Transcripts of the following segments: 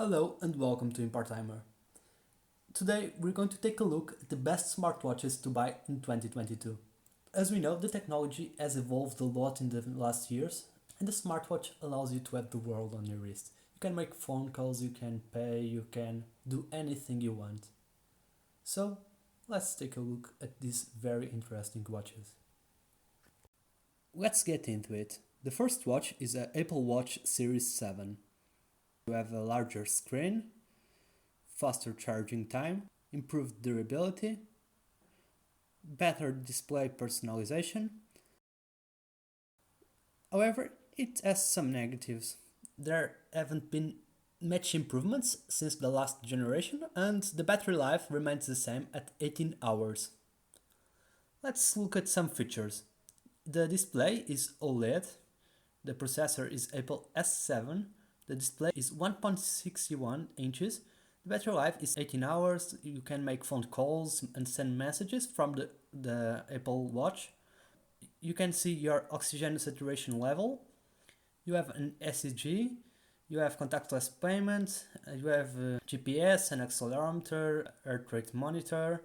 Hello and welcome to ImparTimer. Today we're going to take a look at the best smartwatches to buy in 2022. As we know, the technology has evolved a lot in the last years, and the smartwatch allows you to have the world on your wrist. You can make phone calls, you can pay, you can do anything you want. So let's take a look at these very interesting watches. Let's get into it. The first watch is an Apple Watch Series 7. You have a larger screen, faster charging time, improved durability, better display personalization. However, it has some negatives. There haven't been much improvements since the last generation, and the battery life remains the same at 18 hours. Let's look at some features. The display is OLED, the processor is Apple S7, the display is 1.61 inches, the battery life is 18 hours, you can make phone calls and send messages from the Apple Watch. You can see your oxygen saturation level, you have an ECG, you have contactless payment, you have GPS, an accelerometer, heart rate monitor,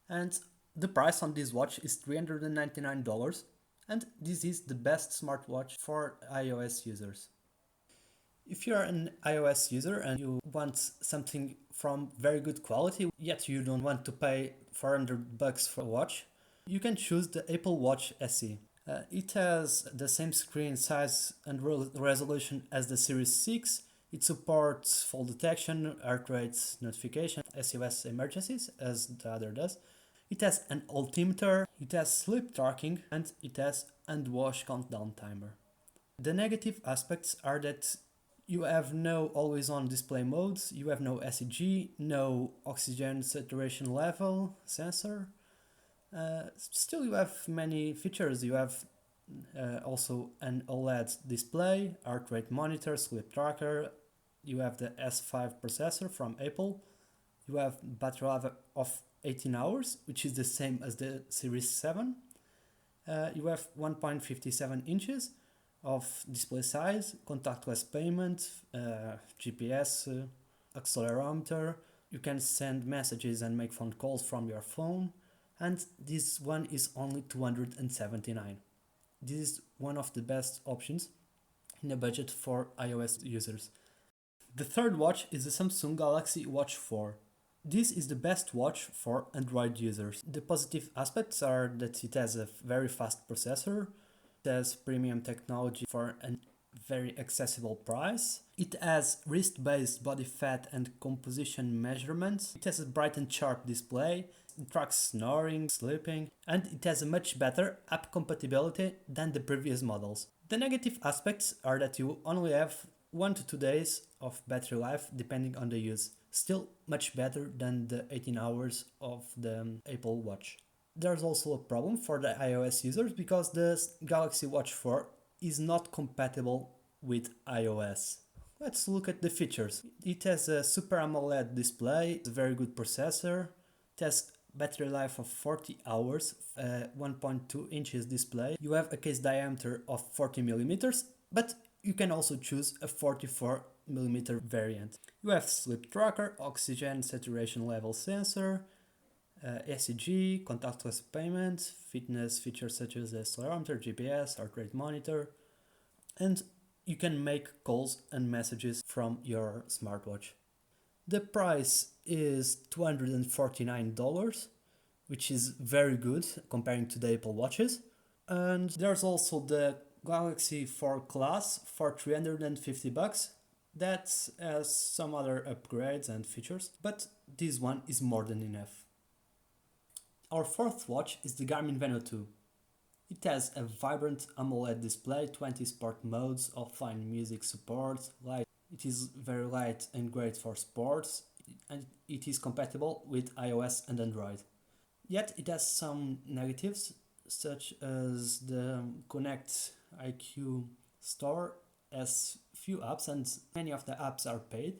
and the price on this watch is $399, and this is the best smartwatch for iOS users. If you're an iOS user and you want something from very good quality, yet you don't want to pay $400 for a watch, you can choose the Apple Watch SE. It has the same screen size and resolution as the Series 6. It supports fall detection, heart rate notification, SOS emergencies, as the other does. It has an altimeter, it has sleep tracking, and it has hand wash countdown timer. The negative aspects are that you have no always-on display modes, you have no ECG, no oxygen saturation level sensor. Still, you have many features. You have also an OLED display, heart rate monitor, sleep tracker. You have the S5 processor from Apple. You have battery life of 18 hours, which is the same as the Series 7. You have 1.57 inches of display size, contactless payment, GPS, accelerometer. You can send messages and make phone calls from your phone, and this one is only $279. This is one of the best options in a budget for iOS users. The third watch is the Samsung Galaxy Watch 4. This is the best watch for Android users. The positive aspects are that it has a very fast processor, it has premium technology for a very accessible price. It has wrist-based body fat and composition measurements. It has a bright and sharp display. It tracks snoring, sleeping, and it has a much better app compatibility than the previous models. The negative aspects are that you only have 1 to 2 days of battery life depending on the use. Still much better than the 18 hours of the Apple Watch. There's also a problem for the iOS users because the Galaxy Watch 4 is not compatible with iOS. Let's look at the features. It has a Super AMOLED display, a very good processor, it has battery life of 40 hours, 1.2 inches display. You have a case diameter of 40 millimeters, but you can also choose a 44 millimeter variant. You have sleep tracker, oxygen saturation level sensor, ECG, contactless payment, fitness features such as the accelerometer, GPS, heart rate monitor, and you can make calls and messages from your smartwatch. The price is $249, which is very good comparing to the Apple Watches. And there's also the Galaxy 4 Class for $350. That has some other upgrades and features, but this one is more than enough. Our fourth watch is the Garmin Venu 2. It has a vibrant AMOLED display, 20 sport modes, offline music support, light. It is very light and great for sports, and it is compatible with iOS and Android. Yet it has some negatives, such as the Connect IQ store has few apps and many of the apps are paid.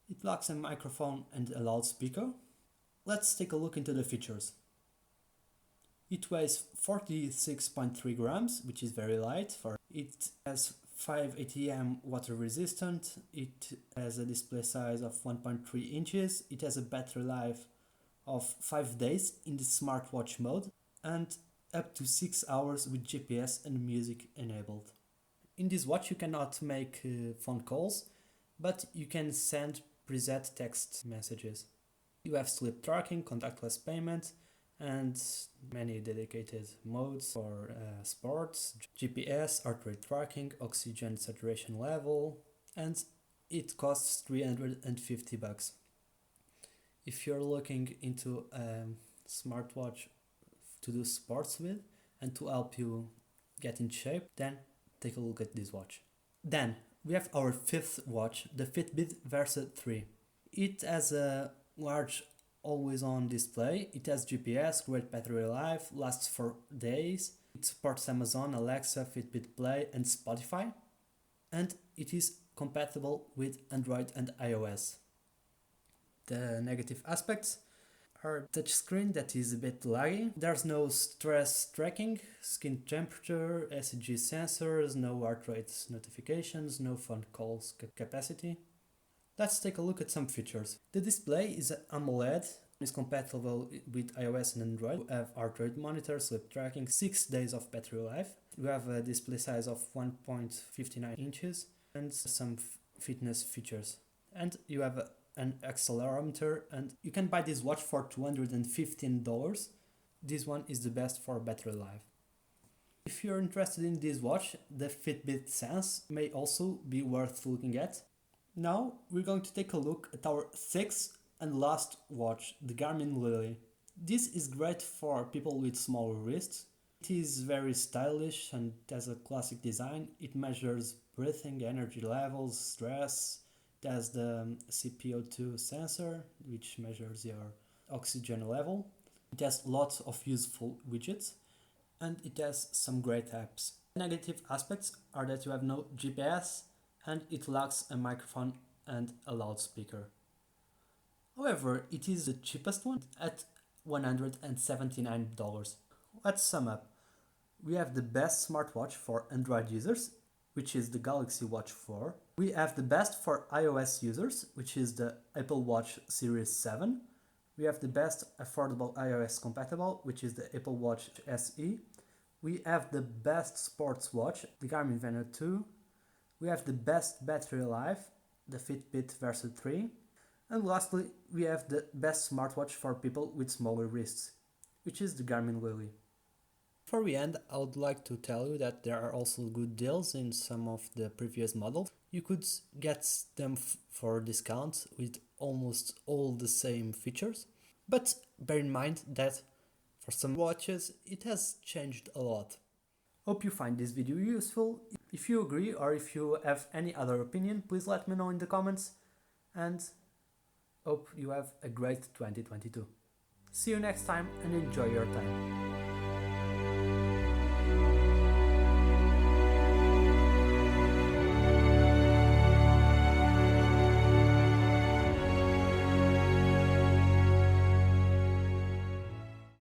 It lacks a microphone and a loudspeaker. Let's take a look into the features. It weighs 46.3 grams, which is very light. It has 5 ATM water resistant, it has a display size of 1.3 inches, it has a battery life of 5 days in the smartwatch mode, and up to 6 hours with GPS and music enabled. In this watch you cannot make phone calls, but you can send preset text messages. You have sleep tracking, contactless payment, and many dedicated modes for sports, GPS, heart rate tracking, oxygen saturation level, and it costs $350. If you're looking into a smartwatch to do sports with and to help you get in shape, then take a look at this watch. Then we have our fifth watch, the Fitbit Versa 3. It has a large always-on display, it has GPS, great battery life, lasts for days, it supports Amazon, Alexa, Fitbit Play and Spotify, and it is compatible with Android and iOS. The negative aspects are touchscreen that is a bit laggy, there's no stress tracking, skin temperature, ECG sensors, no heart rate notifications, no phone calls capacity. Let's take a look at some features. The display is AMOLED, is compatible with iOS and Android. We have heart rate monitor, sleep tracking, 6 days of battery life. We have a display size of 1.59 inches and some fitness features. And you have an accelerometer, and you can buy this watch for $215. This one is the best for battery life. If you're interested in this watch, the Fitbit Sense may also be worth looking at. Now we're going to take a look at our sixth and last watch, the Garmin Lily. This is great for people with smaller wrists. It is very stylish and has a classic design. It measures breathing, energy levels, stress. It has the CPO2 sensor, which measures your oxygen level. It has lots of useful widgets, and it has some great apps. Negative aspects are that you have no GPS, and it lacks a microphone and a loudspeaker. However, it is the cheapest one at $179. Let's sum up. We have the best smartwatch for Android users, which is the Galaxy Watch 4. We have the best for iOS users, which is the Apple Watch Series 7. We have the best affordable iOS compatible, which is the Apple Watch SE. We have the best sports watch, the Garmin Venu 2. We have the best battery life, the Fitbit Versa 3. And lastly, we have the best smartwatch for people with smaller wrists, which is the Garmin Lily. Before we end, I would like to tell you that there are also good deals in some of the previous models. You could get them for discount with almost all the same features. But bear in mind that for some watches, it has changed a lot. Hope you find this video useful. If you agree or if you have any other opinion, please let me know in the comments, and hope you have a great 2022. See you next time and enjoy your time.